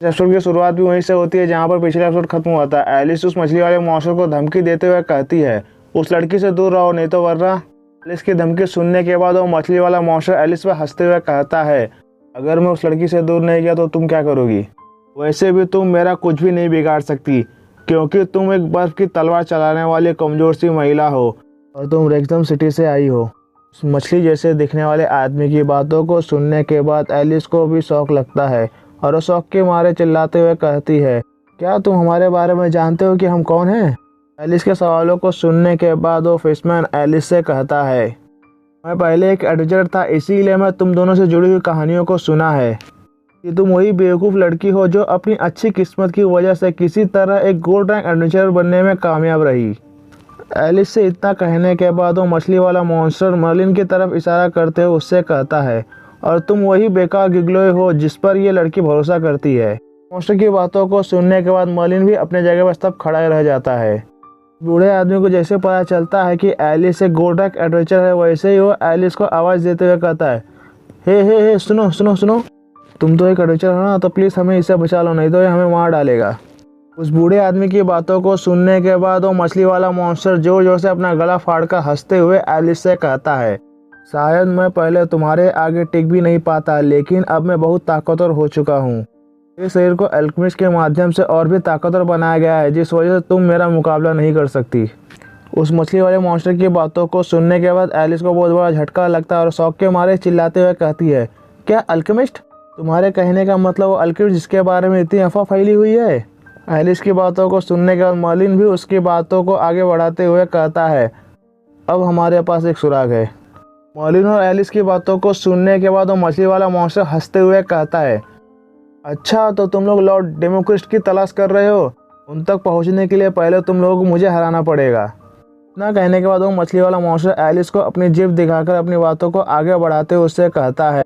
Episode की शुरुआत भी वहीं से होती है जहाँ पर पिछला एपिसोड खत्म हुआ था। एलिस उस मछली वाले मॉन्स्टर को धमकी देते हुए कहती है उस लड़की से दूर रहो, नहीं तो वरना। एलिस की धमकी सुनने के बाद वो मछली वाला मॉन्स्टर एलिस पर हंसते हुए कहता है अगर मैं उस लड़की से दूर नहीं गया तो तुम क्या करोगी? वैसे भी तुम मेरा कुछ भी नहीं बिगाड़ सकती, क्योंकि तुम एक बर्फ की तलवार चलाने वाली कमजोर सी महिला हो और तुम रेक्सम सिटी से आई हो। उस मछली जैसे दिखने वाले आदमी की बातों को सुनने के बाद एलिस को भी शौक लगता है और वो शौक के मारे चिल्लाते हुए कहती है क्या तुम हमारे बारे में जानते हो कि हम कौन हैं? एलिस के सवालों को सुनने के बाद वो फिशमैन एलिस से कहता है मैं पहले एक एडवेंचर था, इसीलिए मैं तुम दोनों से जुड़ी हुई कहानियों को सुना है कि तुम वही बेवकूफ़ लड़की हो जो अपनी अच्छी किस्मत की वजह से किसी तरह एक गोल्ड रैंक एडवेंचर बनने में कामयाब रही। एलिस से इतना कहने के बाद वो मछली वाला मॉन्स्टर मर्लिन की तरफ इशारा करते हुए उससे कहता है और तुम वही बेकार गिगलोय हो जिस पर यह लड़की भरोसा करती है। मॉन्स्टर की बातों को सुनने के बाद मर्लिन भी अपने जगह पर तब खड़ा रह जाता है। बूढ़े आदमी को जैसे पता चलता है कि एलिस एक गोल्ड रैंक एडवेंचर है, वैसे ही वो एलिस को आवाज़ देते हुए कहता है हे सुनो सुनो सुनो, तुम तो एक एडवेंचर हो ना, तो प्लीज़ हमें इससे बचा लो, नहीं तो ये हमें मार डालेगा। उस बूढ़े आदमी की बातों को सुनने के बाद वो मछली वाला मॉन्स्टर जोर जोर से अपना गला फाड़कर हंसते हुए एलिस से कहता है शायद मैं पहले तुम्हारे आगे टिक भी नहीं पाता, लेकिन अब मैं बहुत ताकतवर हो चुका हूँ। इस शरीर को अल्केमिस्ट के माध्यम से और भी ताकतवर बनाया गया है, जिस वजह से तुम मेरा मुकाबला नहीं कर सकती। उस मछली वाले मॉन्स्टर की बातों को सुनने के बाद एलिस को बहुत बड़ा झटका लगता है और शौक के मारे चिल्लाते हुए कहती है क्या अल्केमिस्ट? तुम्हारे कहने का मतलब वो अल्केमिस्ट जिसके बारे में इतनी अफवाह फैली हुई है? एलिस की बातों को सुनने के बाद मर्लिन भी उसकी बातों को आगे बढ़ाते हुए कहता है अब हमारे पास एक सुराग है। मर्लिन और एलिस की बातों को सुनने के बाद वो मछली वाला मॉन्स्टर हंसते हुए कहता है अच्छा, तो तुम लोग लॉर्ड डेमोक्रिस्ट की तलाश कर रहे हो? उन तक पहुंचने के लिए पहले तुम लोगों को मुझे हराना पड़ेगा। इतना कहने के बाद वो मछली वाला मॉन्स्टर एलिस को अपनी जिभ दिखाकर अपनी बातों को आगे बढ़ाते हुए उससे कहता है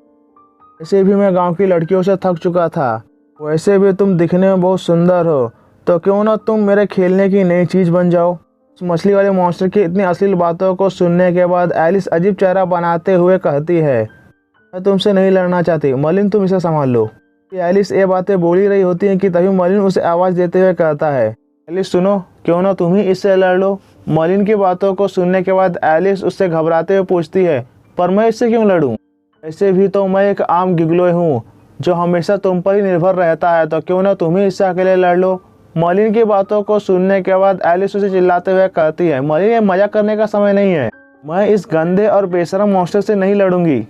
वैसे भी मैं गांव की लड़कियों से थक चुका था, वैसे भी तुम दिखने में बहुत सुंदर हो, तो क्यों ना तुम मेरे खेलने की नई चीज़ बन जाओ। उस मछली वाले मॉन्स्टर की इतनी अश्लील बातों को सुनने के बाद एलिस अजीब चेहरा बनाते हुए कहती है मैं तुमसे नहीं लड़ना चाहती, मर्लिन तुम इसे संभाल लो। एलिस ये बातें बोल ही रही होती हैं कि तभी मर्लिन उसे आवाज़ देते हुए कहता है एलिस सुनो, क्यों ना तुम ही इससे लड़ लो। मर्लिन की बातों को सुनने के बाद एलिस उससे घबराते हुए पूछती है पर मैं इससे क्यों लड़ूं? ऐसे भी तो मैं एक आम गिगलोय हूँ जो हमेशा तुम पर ही निर्भर रहता है, तो क्यों ना तुम ही इससे अकेले लड़ लो। मर्लिन की बातों को सुनने के बाद एलिस उसे चिल्लाते हुए कहती है मर्लिन ये मजाक करने का समय नहीं है, मैं इस गंदे और बेशरम मॉन्स्टर से नहीं लड़ूंगी।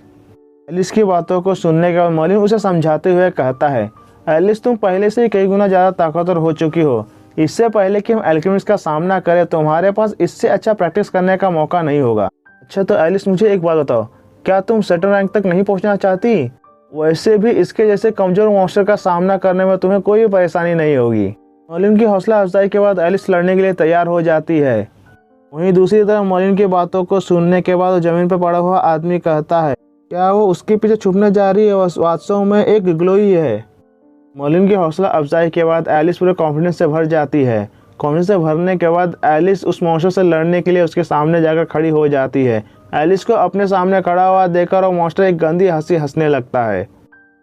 एलिस की बातों को सुनने के बाद मर्लिन उसे समझाते हुए कहता है एलिस तुम पहले से ही कई गुना ज़्यादा ताकतवर हो चुकी हो, इससे पहले कि हम अल्केमिस्ट का सामना करें तुम्हारे पास इससे अच्छा प्रैक्टिस करने का मौका नहीं होगा। अच्छा तो एलिस मुझे एक बात बताओ, क्या तुम सेटन रैंक तक नहीं पहुंचना चाहती? वैसे भी इसके जैसे कमजोर मॉन्स्टर का सामना करने में तुम्हें कोई परेशानी नहीं होगी। मर्लिन की हौसला अफजाई के बाद एलिस लड़ने के लिए तैयार हो जाती है। वहीं दूसरी तरफ मर्लिन की बातों को सुनने के बाद जमीन पर पड़ा हुआ आदमी कहता है क्या वो उसके पीछे छुपने जा रही है, वास्तव में एक गिगलोई है। मर्लिन की हौसला अफजाई के बाद एलिस पूरे कॉन्फिडेंस से भर जाती है। कॉन्फिडेंस से भरने के बाद एलिस उस मॉन्स्टर से लड़ने के लिए उसके सामने जाकर खड़ी हो जाती है। एलिस को अपने सामने खड़ा हुआ देखकर वो मॉन्स्टर एक गंदी हंसी हंसने लगता है।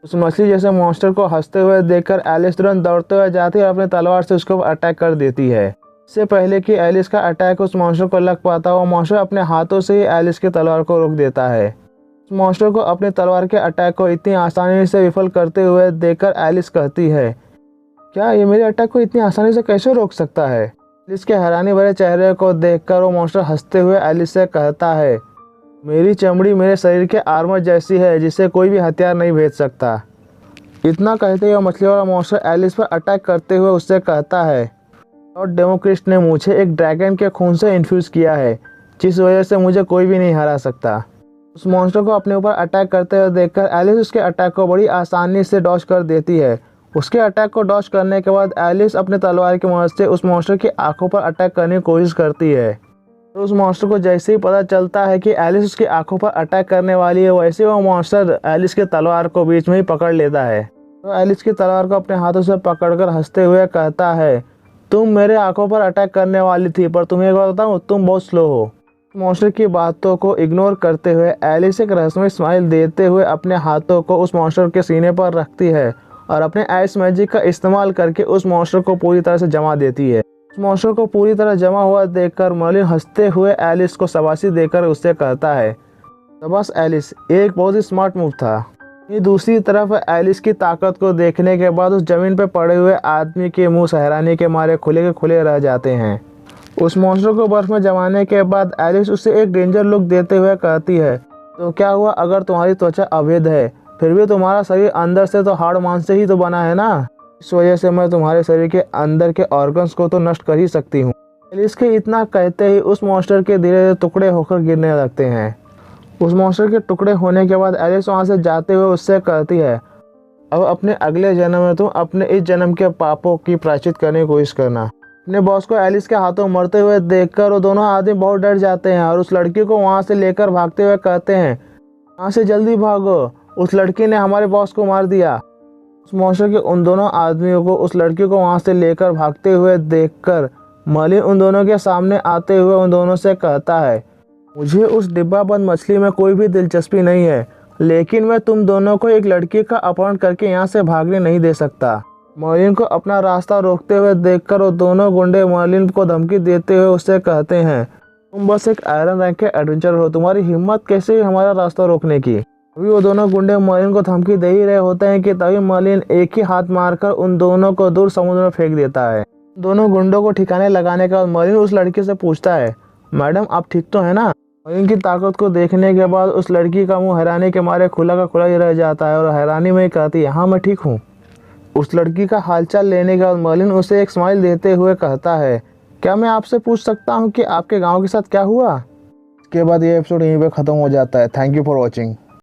उस मछली जैसे मॉन्स्टर को हंसते हुए देखकर एलिस तुरंत दौड़ते हुए जाती है और अपने तलवार से उसको अटैक कर देती है। इससे पहले कि एलिस का अटैक उस मॉन्स्टर को लग पाता, वो मॉन्स्टर अपने हाथों से ही एलिस की तलवार को रोक देता है। उस मॉन्स्टर को अपने तलवार के अटैक को इतनी आसानी से विफल करते हुए देखकर एलिस कहती है क्या ये मेरे अटैक को इतनी आसानी से कैसे रोक सकता है? एलिस के हैरानी भरे चेहरे को देखकर वो मॉन्स्टर हंसते हुए एलिस से कहता है मेरी चमड़ी मेरे शरीर के आर्मर जैसी है जिसे कोई भी हथियार नहीं भेज सकता। इतना कहते हुए मछली वाला मॉन्स्टर एलिस पर अटैक करते हुए उससे कहता है लॉर्ड डेमोक्रिस्ट ने मुझे एक ड्रैगन के खून से इन्फ्यूज़ किया है, जिस वजह से मुझे कोई भी नहीं हरा सकता। उस मॉन्स्टर को अपने ऊपर अटैक करते हुए देखकर एलिस उसके अटैक को बड़ी आसानी से डॉज कर देती है। उसके अटैक को डॉज करने के बाद एलिस अपने तलवार की मदद से उस मॉन्स्टर की आंखों पर अटैक करने की कोशिश करती है। तो उस मॉन्स्टर को जैसे ही पता चलता है कि एलिस उसकी आंखों पर अटैक करने वाली है, वैसे वो मॉन्स्टर एलिस के तलवार को बीच में ही पकड़ लेता है। तो एलिस की तलवार को अपने हाथों से पकड़कर हंसते हुए कहता है तुम मेरे आंखों पर अटैक करने वाली थी, पर तुम्हें एक बात बताऊं, तुम बहुत स्लो हो। मॉन्स्टर की बातों को इग्नोर करते हुए एलिस एक रहस्यमय स्माइल देते हुए अपने हाथों को उस मॉन्स्टर के सीने पर रखती है और अपने आइस मैजिक का इस्तेमाल करके उस मॉन्स्टर को पूरी तरह से जमा देती है। उस मॉन्स्टर को पूरी तरह जमा हुआ देखकर मर्लिन हंसते हुए एलिस को शाबाशी देकर उससे कहता है, शाबाश एलिस, एक बहुत ही स्मार्ट मूव था। ये दूसरी तरफ एलिस की ताकत को देखने के बाद उस जमीन पर पड़े हुए आदमी के मुंह हैरानी के मारे खुले के खुले रह जाते हैं। उस मॉन्स्टर को बर्फ में जमाने के बाद एलिस उसे एक डेंजर लुक देते हुए कहती है, तो क्या हुआ अगर तुम्हारी त्वचा अवैध है, फिर भी तुम्हारा शरीर अंदर से तो हाड़ मांस से ही तो बना है ना, इस वजह से मैं तुम्हारे शरीर के अंदर के ऑर्गन्स को तो नष्ट कर ही सकती हूँ। एलिस के इतना कहते ही उस मॉन्स्टर के धीरे धीरे टुकड़े होकर गिरने लगते हैं। उस मॉन्स्टर के टुकड़े होने के बाद एलिस वहाँ से जाते हुए उससे कहती है, अब अपने अगले जन्म में तुम अपने इस जन्म के पापों की प्रायश्चित करने की कोशिश करना। अपने बॉस को एलिस के हाथों मरते हुए देखकर वो दोनों आदमी बहुत डर जाते हैं और उस लड़की को वहाँ से लेकर भागते हुए कहते हैं, वहाँ से जल्दी भागो, उस लड़की ने हमारे बॉस को मार दिया। उस मॉन्स्टर के उन दोनों आदमियों को उस लड़की को वहाँ से लेकर भागते हुए देखकर मर्लिन उन दोनों के सामने आते हुए उन दोनों से कहता है, मुझे उस डिब्बा बंद मछली में कोई भी दिलचस्पी नहीं है, लेकिन मैं तुम दोनों को एक लड़की का अपहरण करके यहाँ से भागने नहीं दे सकता। मर्लिन को अपना रास्ता रोकते हुए देखकर वो दोनों गुंडे मर्लिन को धमकी देते हुए उससे कहते हैं, तुम बस एक आयरन रैंक के एडवेंचर हो, तुम्हारी हिम्मत कैसे हुई हमारा रास्ता रोकने की। अभी वो दोनों गुंडे मर्लिन को धमकी दे ही रहे होते हैं कि तभी मर्लिन एक ही हाथ मारकर उन दोनों को दूर समुद्र में फेंक देता है। दोनों गुंडों को ठिकाने लगाने के बाद मर्लिन उस लड़की से पूछता है, मैडम आप ठीक तो है ना। मर्लिन की ताकत को देखने के बाद उस लड़की का मुंह हैरानी के मारे खुला का खुला ही रह जाता है और हैरानी में ही कहती है, हाँ मैं ठीक हूँ। उस लड़की का हालचाल लेने के बाद मर्लिन उसे एक स्माइल देते हुए कहता है, क्या मैं आपसे पूछ सकता हूँ कि आपके गाँव के साथ क्या हुआ। इसके बाद ये एपिसोड यहीं पर ख़त्म हो जाता है। Thank you for watching.